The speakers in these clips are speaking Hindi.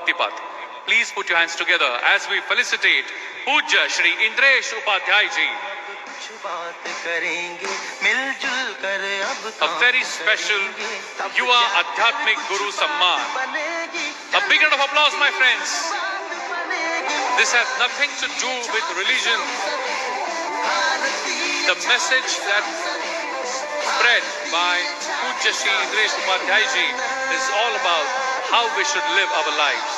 Bhakti Path. Please put your hands together as we felicitate Pujya Shri Indresh Upadhyay Ji. A very special Yuva Adhyatmik Guru Samman. A big round of applause, my friends. This has nothing to do with religion. The message that spread by Pujya Shri Indresh Upadhyay Ji is all about how we should live our lives.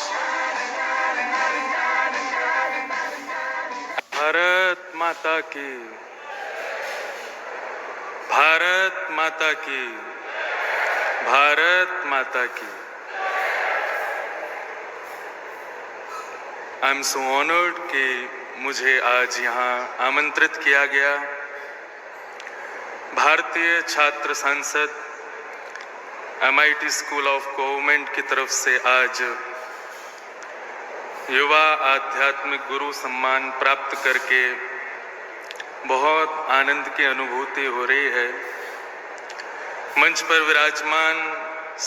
Bharat माता की, भारत माता की, भारत माता की. आई एम सो ऑनर्ड कि मुझे आज यहाँ आमंत्रित किया गया. भारतीय छात्र संसद MIT स्कूल ऑफ गवर्नमेंट की तरफ से आज युवा आध्यात्मिक गुरु सम्मान प्राप्त करके बहुत आनंद की अनुभूति हो रही है. मंच पर विराजमान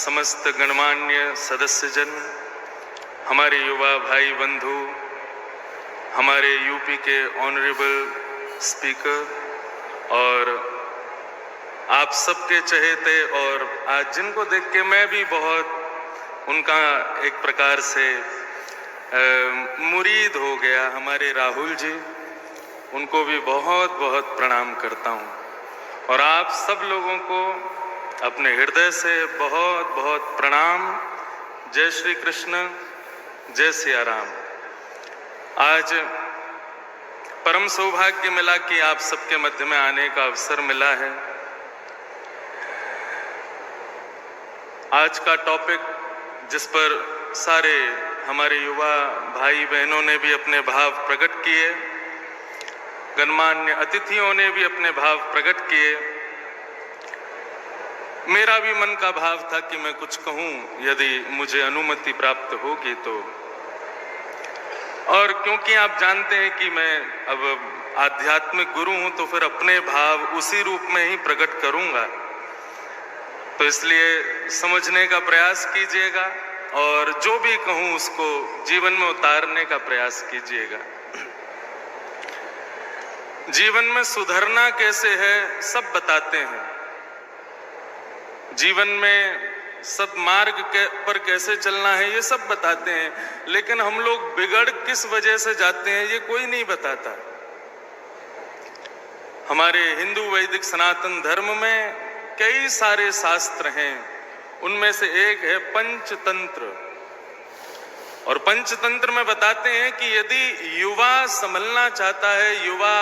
समस्त गणमान्य सदस्यजन, हमारे युवा भाई बंधु, हमारे यूपी के ऑनरेबल स्पीकर और आप सबके चहेते, और आज जिनको देख के मैं भी बहुत उनका एक प्रकार से मुरीद हो गया, हमारे राहुल जी, उनको भी बहुत बहुत प्रणाम करता हूँ. और आप सब लोगों को अपने हृदय से बहुत बहुत प्रणाम. जय श्री कृष्ण, जय सिया राम. आज परम सौभाग्य मिला कि आप सबके मध्य में आने का अवसर मिला है. आज का टॉपिक जिस पर सारे हमारे युवा भाई बहनों ने भी अपने भाव प्रकट किए, गणमान्य अतिथियों ने भी अपने भाव प्रकट किए, मेरा भी मन का भाव था कि मैं कुछ कहूं यदि मुझे अनुमति प्राप्त होगी तो. और क्योंकि आप जानते हैं कि मैं अब आध्यात्मिक गुरु हूं तो फिर अपने भाव उसी रूप में ही प्रकट करूंगा, तो इसलिए समझने का प्रयास कीजिएगा और जो भी कहूं उसको जीवन में उतारने का प्रयास कीजिएगा. जीवन में सुधरना कैसे है सब बताते हैं, जीवन में सब मार्ग पर कैसे चलना है ये सब बताते हैं, लेकिन हम लोग बिगड़ किस वजह से जाते हैं ये कोई नहीं बताता. हमारे हिंदू वैदिक सनातन धर्म में कई सारे शास्त्र हैं, उनमें से एक है पंचतंत्र. और पंचतंत्र में बताते हैं कि यदि युवा संभलना चाहता है, युवा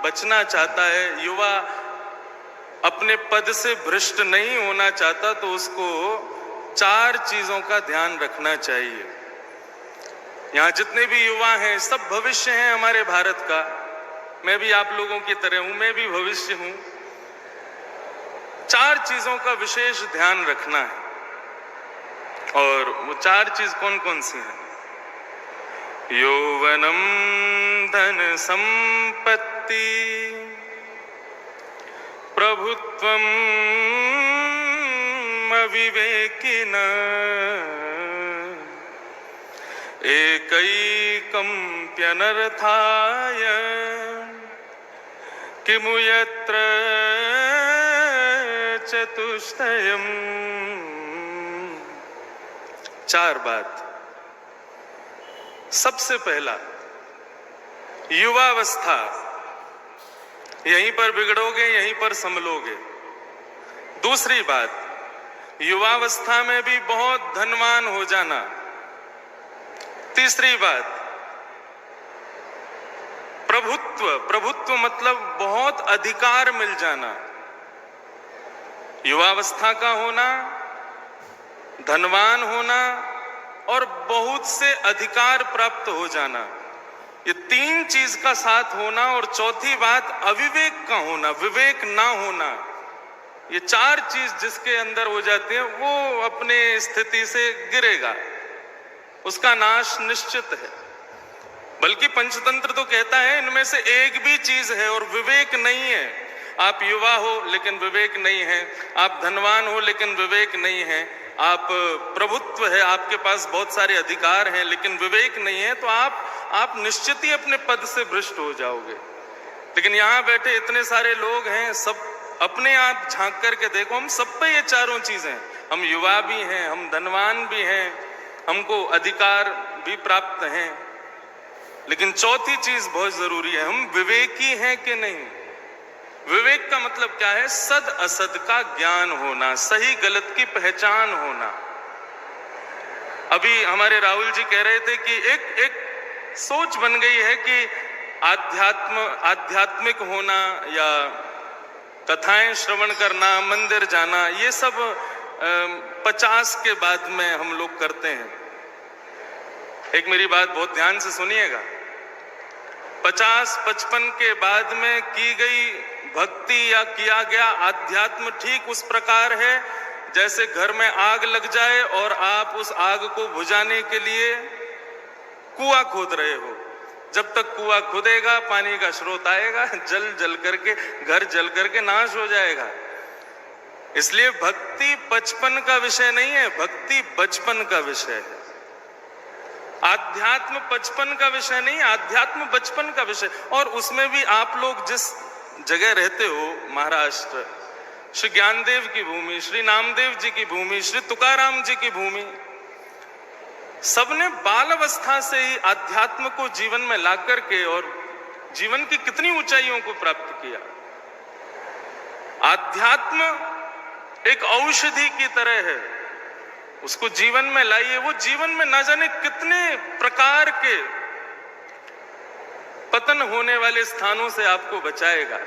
बचना चाहता है, युवा अपने पद से भ्रष्ट नहीं होना चाहता, तो उसको 4 चीजों का ध्यान रखना चाहिए. यहाँ जितने भी युवा हैं सब भविष्य हैं हमारे भारत का. मैं भी आप लोगों की तरह हूं, मैं भी भविष्य हूं. 4 चीजों का विशेष ध्यान रखना है. और वो 4 चीज कौन कौन सी हैं? यौवनम धन संपत्ति, प्रभुत्वम अविवेकिन, एकैकम्प्यनर्थाय किमु यत्र चतुष्टयम्. 4 बात. सबसे पहला, युवावस्था, यहीं पर बिगड़ोगे यहीं पर संभलोगे. दूसरी बात, युवावस्था में भी बहुत धनवान हो जाना. तीसरी बात, प्रभुत्व. प्रभुत्व मतलब बहुत अधिकार मिल जाना. युवावस्था का होना, धनवान होना और बहुत से अधिकार प्राप्त हो जाना, ये 3 चीज का साथ होना. और चौथी बात, अविवेक का होना, विवेक ना होना. ये 4 चीज जिसके अंदर हो जाती है वो अपने स्थिति से गिरेगा, उसका नाश निश्चित है. बल्कि पंचतंत्र तो कहता है इनमें से एक भी चीज है और विवेक नहीं है. आप युवा हो लेकिन विवेक नहीं है, आप धनवान हो लेकिन विवेक नहीं है, आप प्रभुत्व है, आपके पास बहुत सारे अधिकार हैं, लेकिन विवेक नहीं है, तो आप निश्चित ही अपने पद से भ्रष्ट हो जाओगे। लेकिन यहाँ बैठे इतने सारे लोग हैं, सब अपने आप झांक करके देखो, हम सब पे ये चारों चीजें, हम युवा भी हैं, हम धनवान भी हैं, हमको अधिकार भी प्राप्त हैं, लेकिन चौथी चीज बहुत जरूरी है, हम विवेकी हैं कि नहीं। विवेक का मतलब क्या है? सद असद का ज्ञान होना, सही गलत की पहचान होना। अभी हमारे राहुल जी कह रहे थे कि एक सोच बन गई है कि आध्यात्मिक होना या कथाएं श्रवण करना, मंदिर जाना, ये सब 50 के बाद में हम लोग करते हैं। एक मेरी बात बहुत ध्यान से सुनिएगा, 50-55 के बाद में की गई भक्ति या किया गया आध्यात्म ठीक उस प्रकार है जैसे घर में आग लग जाए और आप उस आग को बुझाने के लिए कुआं खोद रहे हो। जब तक कुआं खुदेगा, पानी का स्रोत आएगा, जल करके घर जल करके नाश हो जाएगा। इसलिए भक्ति 55 का विषय नहीं है, भक्ति बचपन का विषय है। आध्यात्म 55 का विषय नहीं, आध्यात्म बचपन का विषय। और उसमें भी आप लोग जिस जगह रहते हो, महाराष्ट्र, श्री ज्ञानदेव की भूमि, श्री नामदेव जी की भूमि, श्री तुकाराम जी की भूमि, सबने बाल अवस्था से ही अध्यात्म को जीवन में ला करके और जीवन की कितनी ऊंचाइयों को प्राप्त किया। अध्यात्म एक औषधि की तरह है, उसको जीवन में लाइए, वो जीवन में ना जाने कितने प्रकार के पतन होने वाले स्थानों से आपको बचाएगा।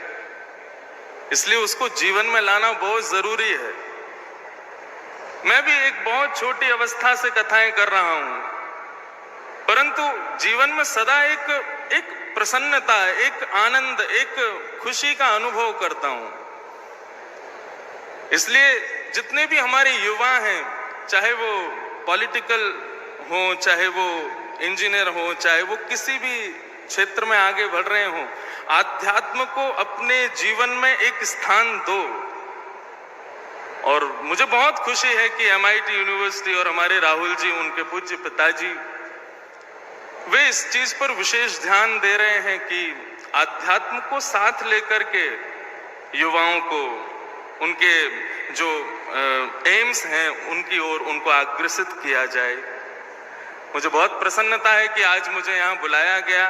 इसलिए उसको जीवन में लाना बहुत जरूरी है। मैं भी एक बहुत छोटी अवस्था से कथाएं कर रहा हूं, परंतु जीवन में सदा एक प्रसन्नता, एक आनंद, एक खुशी का अनुभव करता हूं। इसलिए जितने भी हमारे युवा हैं, चाहे वो पॉलिटिकल हो, चाहे वो इंजीनियर हो, चाहे वो किसी भी क्षेत्र में आगे बढ़ रहे हो, आध्यात्म को अपने जीवन में एक स्थान दो। और मुझे बहुत खुशी है कि MIT यूनिवर्सिटी और हमारे राहुल जी, उनके पूज्य पिताजी, वे इस चीज पर विशेष ध्यान दे रहे हैं कि आध्यात्म को साथ लेकर के युवाओं को उनके जो एम्स हैं उनकी ओर उनको अग्रसित किया जाए। मुझे बहुत प्रसन्नता है कि आज मुझे यहाँ बुलाया गया।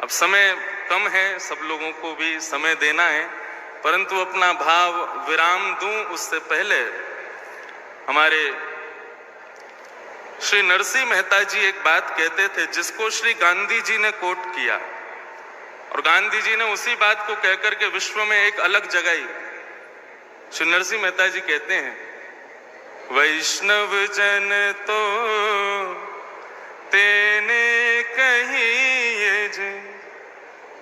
अब समय कम है, सब लोगों को भी समय देना है, परंतु अपना भाव विराम दूं उससे पहले हमारे श्री नरसिंह मेहता जी एक बात कहते थे जिसको श्री गांधी जी ने कोट किया, और गांधी जी ने उसी बात को कहकर के विश्व में एक अलग जगाई। श्री नरसिंह मेहता जी कहते हैं, वैष्णव जन तो तेने कहिए जे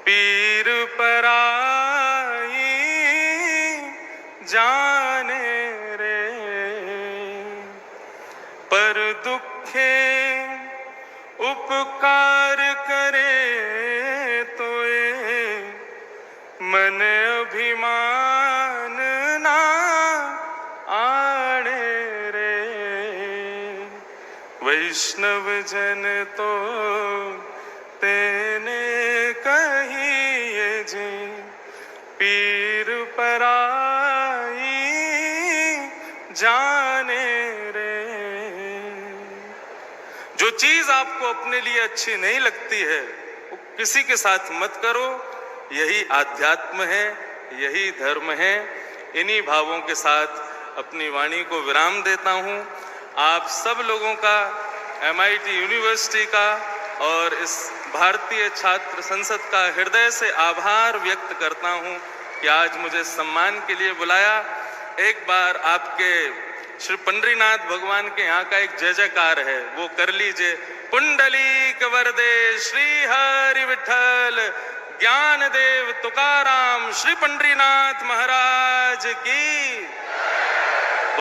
पीर पराई जाने रे, पर दुखे उपकार करे तो ये मन अभिमान ना आड़े रे। वैष्णव जन तो तेने कहिए जे पीर पराई जाने रे। जो चीज आपको अपने लिए अच्छी नहीं लगती है वो किसी के साथ मत करो। यही आध्यात्म है, यही धर्म है। इन्हीं भावों के साथ अपनी वाणी को विराम देता हूं। आप सब लोगों का, MIT यूनिवर्सिटी का और इस भारतीय छात्र संसद का हृदय से आभार व्यक्त करता हूं कि आज मुझे सम्मान के लिए बुलाया। एक बार आपके श्री पंडरीनाथ भगवान के यहाँ का एक जय जयकार है, वो कर लीजिए। पुंडलीक वरदे श्री हरि विठल ज्ञानदेव तुकाराम श्री पंडरीनाथ महाराज की।